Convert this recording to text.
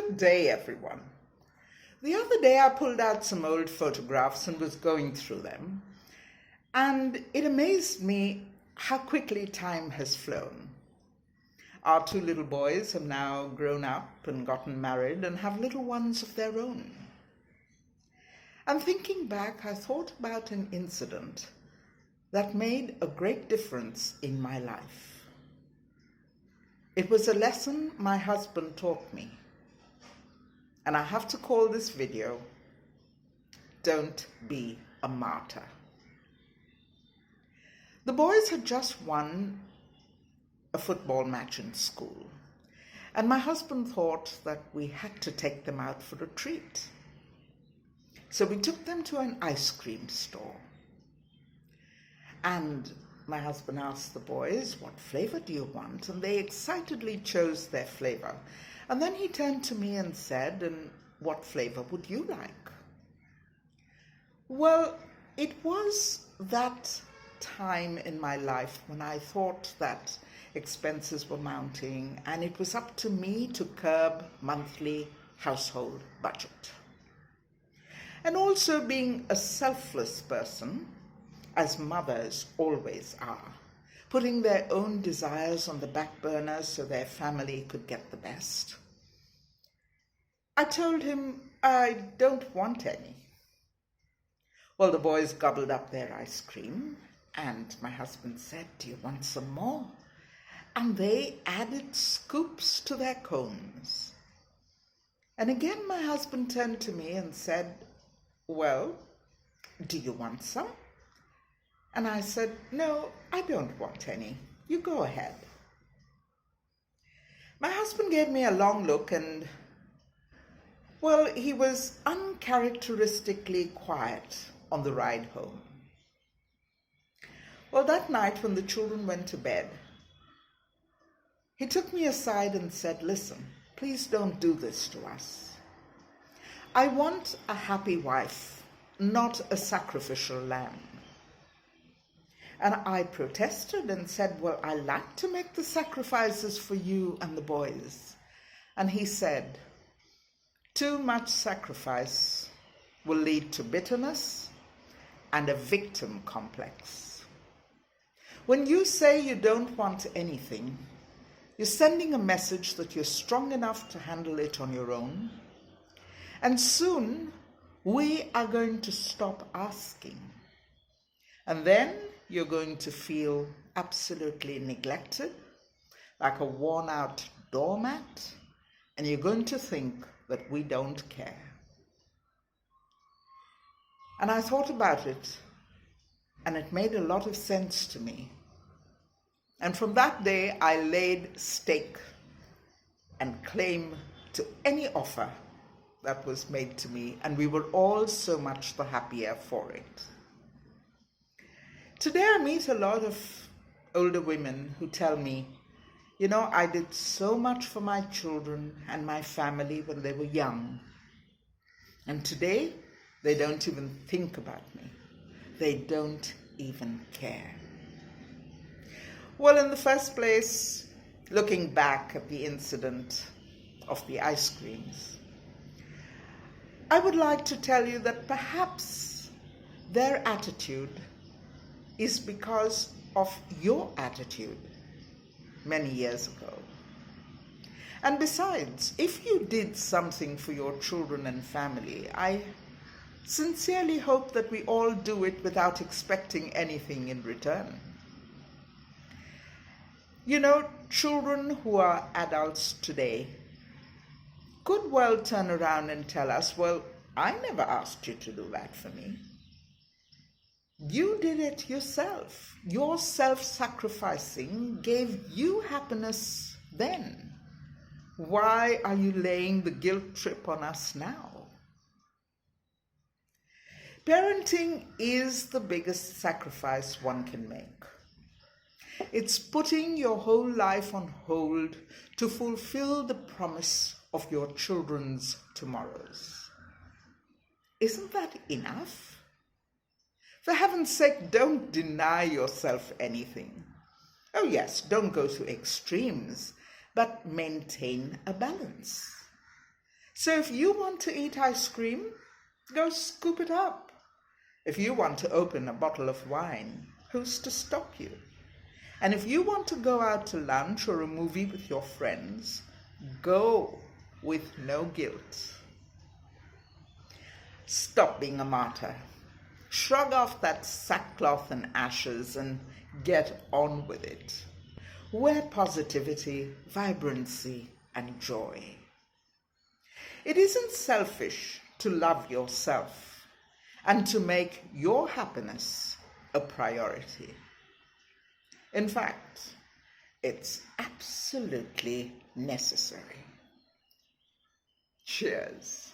Good day, everyone. The other day I pulled out some old photographs and was going through them, and it amazed me how quickly time has flown. Our two little boys have now grown up and gotten married and have little ones of their own. And thinking back, I thought about an incident that made a great difference in my life. It was a lesson my husband taught me. And I have to call this video, Don't Be a Martyr. The boys had just won a football match in school, and my husband thought that we had to take them out for a treat. So we took them to an ice cream store. And my husband asked the boys, what flavor do you want? And they excitedly chose their flavor. And then he turned to me and said, and what flavor would you like? Well, it was that time in my life when I thought that expenses were mounting and it was up to me to curb monthly household budget. And also being a selfless person, as mothers always are, putting their own desires on the back burner so their family could get the best. I told him I don't want any. Well, the boys gobbled up their ice cream, and my husband said, do you want some more? And they added scoops to their cones. And again my husband turned to me and said, well, do you want some? And I said, no, I don't want any. You go ahead. My husband gave me a long look and, well, he was uncharacteristically quiet on the ride home. Well, that night when the children went to bed, he took me aside and said, listen, please don't do this to us. I want a happy wife, not a sacrificial lamb. And I protested and said, well, I like to make the sacrifices for you and the boys. And he said, too much sacrifice will lead to bitterness and a victim complex. When you say you don't want anything, you're sending a message that you're strong enough to handle it on your own. And soon we are going to stop asking. And then you're going to feel absolutely neglected, like a worn-out doormat, and you're going to think that we don't care. And I thought about it, and it made a lot of sense to me. And from that day, I laid stake and claim to any offer that was made to me, and we were all so much the happier for it. Today I meet a lot of older women who tell me, you know, I did so much for my children and my family when they were young. And today they don't even think about me. They don't even care. Well, in the first place, looking back at the incident of the ice creams, I would like to tell you that perhaps their attitude is because of your attitude many years ago. And besides, if you did something for your children and family, I sincerely hope that we all do it without expecting anything in return. You know, children who are adults today could well turn around and tell us, well, I never asked you to do that for me. You did it yourself. Your self-sacrificing gave you happiness then. Why are you laying the guilt trip on us now? Parenting is the biggest sacrifice one can make. It's putting your whole life on hold to fulfill the promise of your children's tomorrows. Isn't that enough? For heaven's sake, don't deny yourself anything. Oh yes, don't go to extremes, but maintain a balance. So if you want to eat ice cream, go scoop it up. If you want to open a bottle of wine, who's to stop you? And if you want to go out to lunch or a movie with your friends, go with no guilt. Stop being a martyr. Shrug off that sackcloth and ashes and get on with it. Wear positivity, vibrancy, and joy. It isn't selfish to love yourself and to make your happiness a priority. In fact, it's absolutely necessary. Cheers.